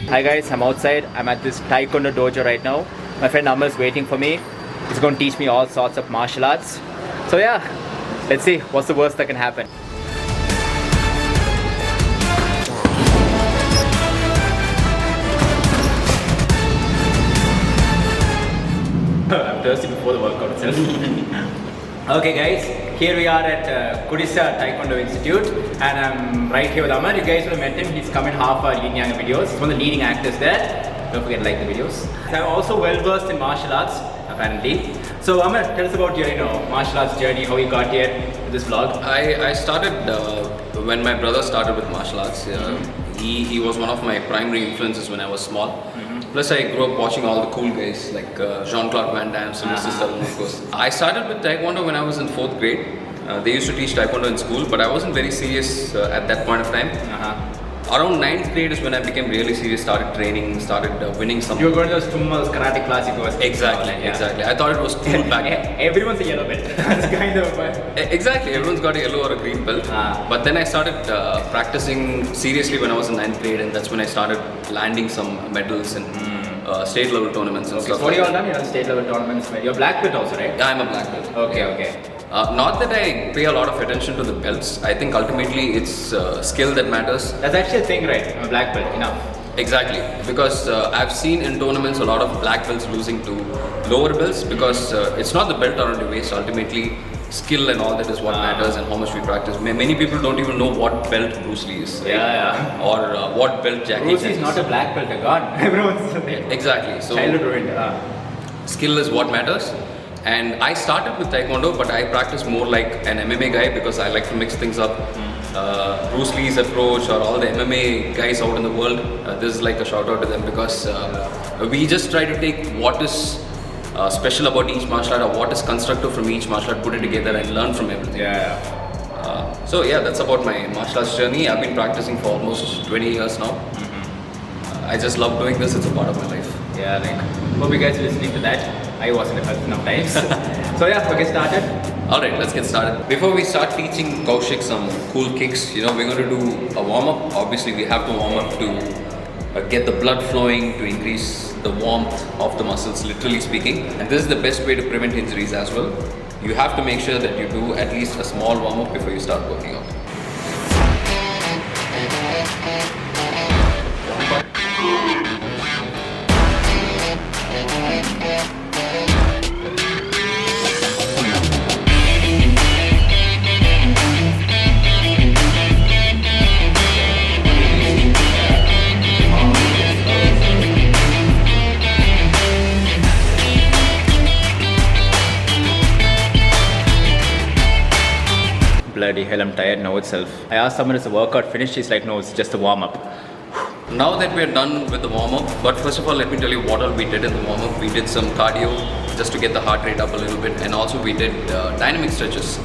Hi guys, I'm outside. I'm at this taekwondo dojo right now. My friend Amar is waiting for me. He's going to teach me all sorts of martial arts. So yeah, let's see what's the worst that can happen. I'm thirsty before the workout itself. Okay guys, here we are at Kudisa Taekwondo Institute and I'm right here with Amar. You guys would have met him. He's come in half our yin-yang videos. He's one of the leading actors there. Don't forget to like the videos. I'm also well versed in martial arts, apparently. So Amar, tell us about your martial arts journey, how you got here to this vlog. I started when my brother started with martial arts. He was one of my primary influences when I was small. Plus I grew up watching all the cool guys like Jean-Claude Van Damme, Sylvester Stallone of course. I started with taekwondo when I was in 4th grade. They used to teach taekwondo in school, but I wasn't very serious at that point of time. Around 9th grade is when I became really serious, started training, started winning some. You were going to those Tummal's karate class you was. Exactly, exactly. I thought it was cool back then. Everyone's a yellow belt. That's kind of exactly, everyone's got a yellow or a green belt. But then I started practicing seriously when I was in 9th grade, and that's when I started landing some medals in state level tournaments and stuff. What have you all done? You're on state level tournaments. You're black belt also, right? Yeah, I'm a black belt. Okay. Not that I pay a lot of attention to the belts. I think ultimately it's skill that matters. That's actually a thing, right? I'm a black belt, enough. Exactly, because I've seen in tournaments a lot of black belts losing to lower belts because it's not the belt around your waist. Ultimately, skill and all that is what matters and how much we practice. Many people don't even know what belt Bruce Lee is, right? Yeah. Or what belt Jackie Chan is. Bruce Lee is not a black belt, a god. Everyone's exactly. So childhood ruined. Skill is what matters. And I started with taekwondo, but I practice more like an MMA guy because I like to mix things up. Bruce Lee's approach or all the MMA guys out in the world, this is like a shout out to them because we just try to take what is special about each martial art or what is constructive from each martial art, put it together and learn from everything. So yeah, that's about my martial arts journey. I've been practicing for almost 20 years now. I just love doing this, it's a part of my life. Yeah, hope you guys are listening to that. I wasn't enough times. So yeah, we'll get started. Alright, let's get started. Before we start teaching Kaushik some cool kicks, we're going to do a warm-up. Obviously, we have to warm up to get the blood flowing, to increase the warmth of the muscles, literally speaking. And this is the best way to prevent injuries as well. You have to make sure that you do at least a small warm-up before you start working out. Bloody hell, I'm tired now itself. I asked someone, is the workout finished? He's like, no, it's just a warm-up. Now that we're done with the warm-up, but first of all, let me tell you what all we did in the warm-up. We did some cardio just to get the heart rate up a little bit, and also we did dynamic stretches.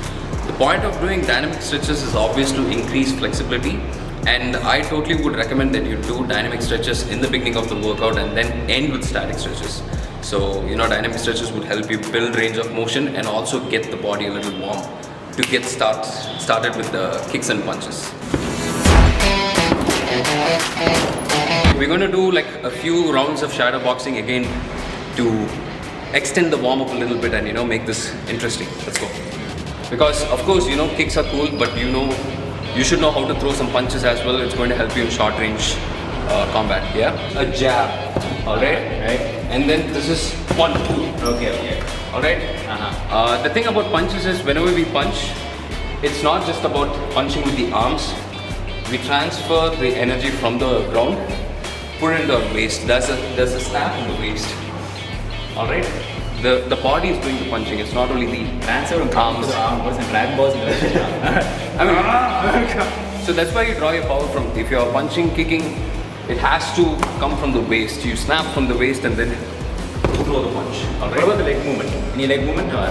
The point of doing dynamic stretches is obvious to increase flexibility, and I totally would recommend that you do dynamic stretches in the beginning of the workout and then end with static stretches. So, dynamic stretches would help you build range of motion and also get the body a little warm to get started with the kicks and punches. We're going to do like a few rounds of shadow boxing again to extend the warm-up a little bit and make this interesting. Let's go. Because of course kicks are cool, but you should know how to throw some punches as well. It's going to help you in short range combat. Yeah, a jab. All right. And then this is 1, 2. Okay. Alright? The thing about punches is whenever we punch, it's not just about punching with the arms. We transfer the energy from the ground, put it into our waist. There's a snap in the waist. Alright? The body is doing the punching, it's not only the transfer from arms. And Dragon Balls. So that's why you draw your power from. If you're punching, kicking, it has to come from the waist. You snap from the waist and then throw the punch. Alright. What about the leg movement? Any leg movement or?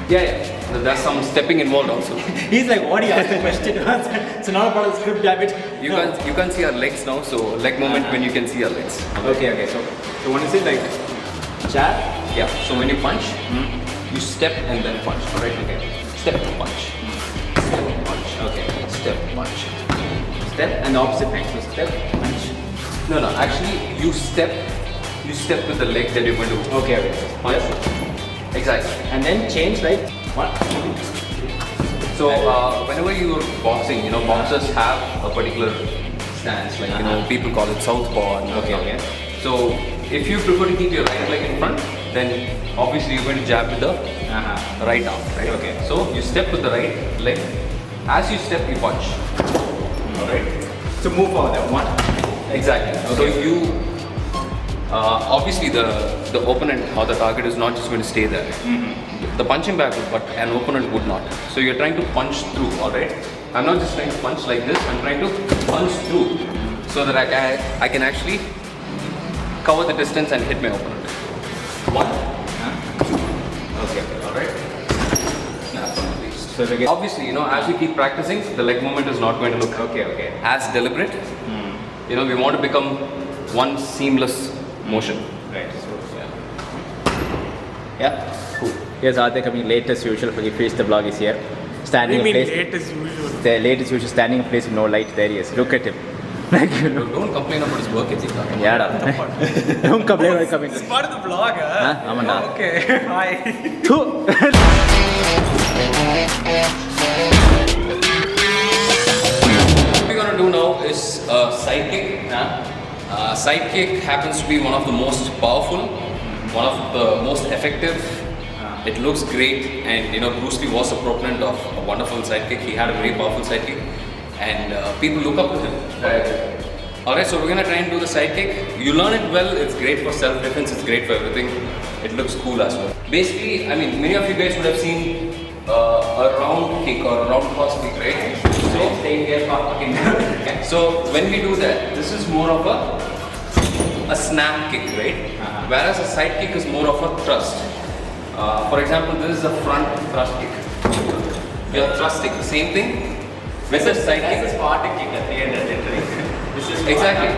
Yeah. There's some stepping involved also. He's like, what? He asked the question. So not a part of the script, damn it. You can't see our legs now, so leg movement when you can see our legs. Okay. So when you say like jab? Yeah. So when you punch, you step and then punch. Alright? Okay. Step punch. Step punch. Okay. Step punch. Step and the opposite thing. So step, punch. No. Actually, you step with the leg that you're going to. Okay. Punch. Exactly. And then change like 1, 2, 3. So whenever you're boxing, you know, boxers have a particular stance, like you know, people call it southpaw. Okay. So if you prefer to keep your right leg in front, then obviously you're going to jab with the right arm, right? Okay. So you step with the right leg. As you step, you punch. Alright. So move forward. 1. Exactly. Okay. So you obviously the opponent or the target is not just going to stay there. The punching bag would, but an opponent would not. So you're trying to punch through, alright? I'm not just trying to punch like this, I'm trying to punch through so that I can actually cover the distance and hit my opponent. 1. Okay. Alright? So obviously, you know, as we keep practicing, the leg movement is not going to look as deliberate. You know, we want to become one seamless motion. Right. So yeah. Cool. Here's Aditya coming late as usual. He faced the vlog is here. Standing in place. Late as usual? The late as usual. Standing in place with no light. There he is. Look at him. Like, you know. Don't complain about his work ethic. Yeah. Don't complain about coming. It's part of the vlog, huh? Amanda. Okay. Hi. What we're gonna do now is a side kick. Side kick happens to be one of the most powerful, one of the most effective. It looks great, and you know, Bruce Lee was a proponent of a wonderful side kick. He had a very powerful side kick, and people look up to him. Alright, so we're gonna try and do the side kick. You learn it well, it's great for self-defense, it's great for everything. It looks cool as well. Basically, I mean, many of you guys would have seen a round kick or a round cross kick, right? So, staying there for fucking So, when we do that, this is more of a snap kick, right? Whereas a side kick is more of a thrust. For example, this is a front thrust kick. You're thrusting, same thing. With the side kick. This is Spartan kick at the end, literally. This is Exactly.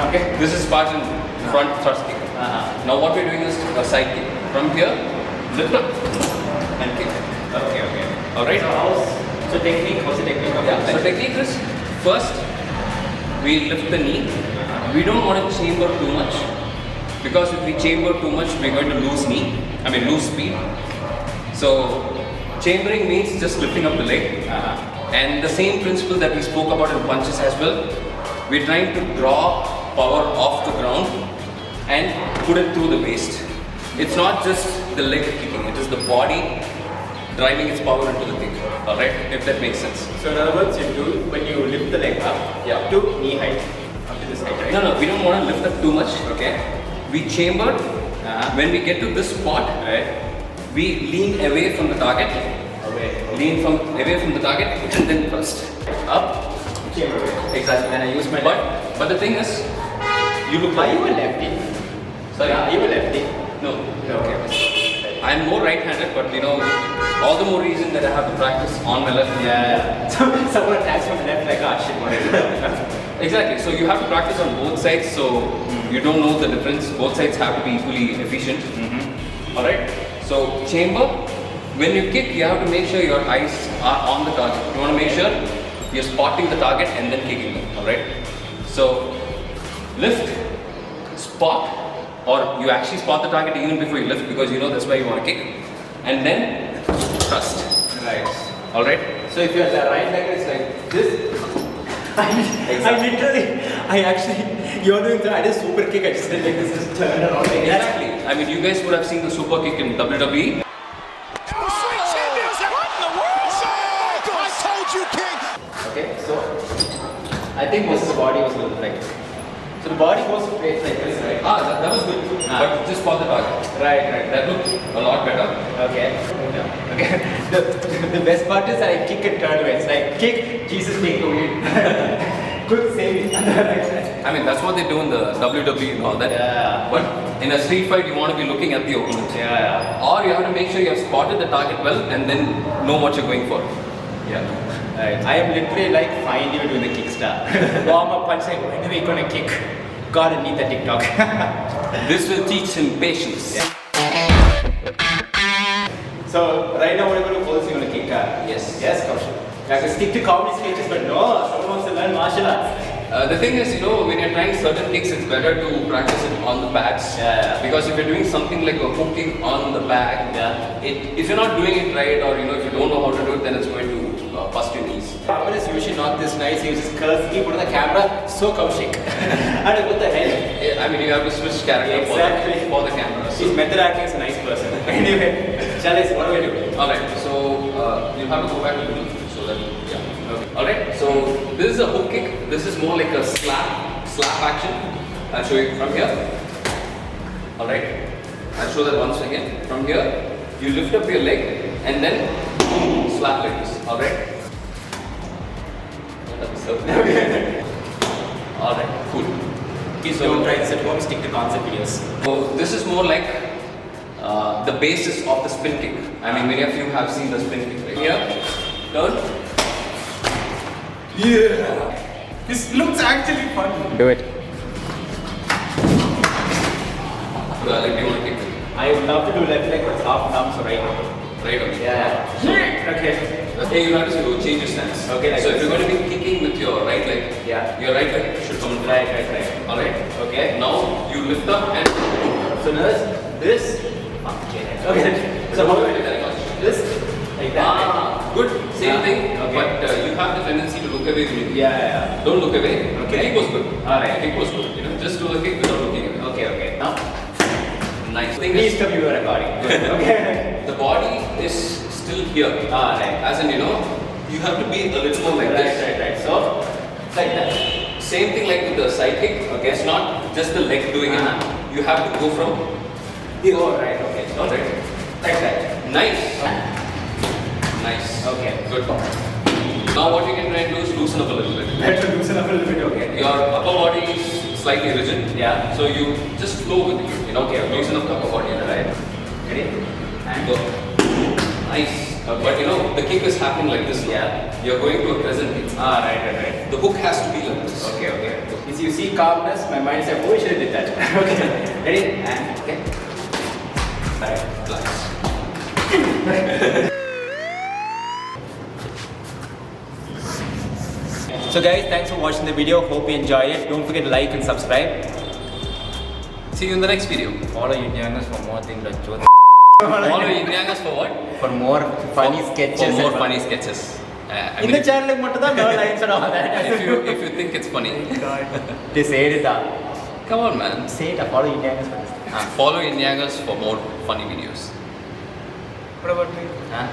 Okay. This is Spartan front thrust kick. Now what we're doing is a side kick. From here, lift up and kick. Okay. Alright? So technique, what's the technique of Yeah. that? So technique is, first, we lift the knee. We don't want to chamber too much. Because if we chamber too much, we're going to lose lose speed. So chambering means just lifting up the leg. And the same principle that we spoke about in punches as well. We're trying to draw power off the ground and put it through the waist. It's not just the leg kicking, it is the body driving its power into the kick. Alright, if that makes sense. So in other words, you do when you lift the leg up to knee height, up to this height, right? No, we don't want to lift up too much. Okay. We chamber. When we get to this spot, we lean away from the target. Away from the target and then thrust. Up. Chamber. Exactly. And I use my But the thing is, you look Are like. you a lefty? Sorry. Are you a lefty? No. Okay. I'm more right-handed, but you know, all the more reason that I have to practice on my left. Yeah. So someone attacks from the left like, shit, what is it? Exactly. So you have to practice on both sides, so you don't know the difference. Both sides have to be equally efficient. All right. So chamber. When you kick, you have to make sure your eyes are on the target. You want to make sure you're spotting the target and then kicking them. All right. So lift, spot, or you actually spot the target even before you lift because you know that's where you want to kick, and then thrust. Right. All right. So if you're the right leg, it's like this. You're doing that. I did super kick. I just did like this, just turn around. Like Exactly. I mean, you guys would have seen the super kick in WWE. Okay, so I think this body was a little like. So the body was straight like this, right? That was good. But just spot the target. Right. That looked a lot better. Okay. The best part is I kick and turn away. It's like kick, Jesus take away. Good saving. I mean, that's what they do in the WWE and all that. Yeah. But in a street fight, you want to be looking at the opponent. Yeah. Or you have to make sure you have spotted the target well and then know what you're going for. Yeah. Right. I am literally like fine even doing the kickstart. Warm up punch like when are we gonna kick? Gotta need the TikTok. This will teach him patience. Yeah. So right now what are you gonna call this? You're gonna kick Yes. Yes, Kaushik. You have to stick to comedy sketches, but no, someone wants to learn martial arts. The thing is, when you're trying certain kicks, it's better to practice it on the pads. Yeah. Because if you're doing something like a hook kick on the bag, if you're not doing it right, or if you don't know how to do it, then it's going to bust your knees. Amar is usually not this nice. He uses curves. He put on the camera. So Kaushik. I don't know what the hell. I mean, you have to switch character for the camera. His method acting is a nice person. Anyway, Chalice, what do we do? Alright, so you have to go back to the middle. So that, yeah. Okay. Alright, so this is a hook kick. This is more like a slap action. I'll show you from here. Alright, I'll show that once again. From here, you lift up your leg and then boom, slap like this. Alright. Alright, cool. Please don't try this at home. Stick to concept videos. So this is more like the basis of the spin kick. I mean, many of you have seen the spin kick. Right here, turn. Yeah. This looks actually fun. Do it. Like, you want to kick it? I would love to do left leg, but it's half dumb, so right. Right, okay. Yeah. Okay. Hey, you have to change your stance. Okay, like so if this. you're going to be kicking with your right leg, Yeah. your right leg should come in front. Right. Alright. Okay. Now you lift up and So this. Okay. So how do I do that? This. Like that. good. Same thing. Okay. But you have the tendency to look away when you kick. Yeah. Don't look away. Okay. The kick was good. Alright. The kick was good. Just do the kick without looking away. Okay. Now. Nice. Thing Please is, tell me you are recording. Good. Okay. the body is still here. Right. As in, you have to be a little more like this. Right. So, like that. Same thing like with the side kick. Okay. It's not just the leg doing it. You have to go from Here. Oh, right. Okay. So, Alright. like that. Nice. Nice. Okay. Good. Now what you can try and do is loosen up a little bit. Better loosen up a little bit. Okay. Your upper body is slightly rigid. Yeah. So you just flow with it. Okay. Loosen up the upper body. Right. Ready? And Go. Nice. Okay. But the kick is happening like this. Yeah. You're going to a crescent kick. Right. The hook has to be like this. Okay. If you see calmness, my mind said, oh, we should have did that. Okay. Ready? And okay. Right. Relax. So guys, thanks for watching the video. Hope you enjoyed it. Don't forget to like and subscribe. See you in the next video. Follow yinyangers for more things like jokes. Follow yinyangers for what? For more funny sketches. For more and- funny sketches. I In mean, the channel, no lines and all that. if you think it's funny, They say it. come on, man. Say it. Follow yinyangers for this. Follow yinyangers for more funny videos. What about me? Huh?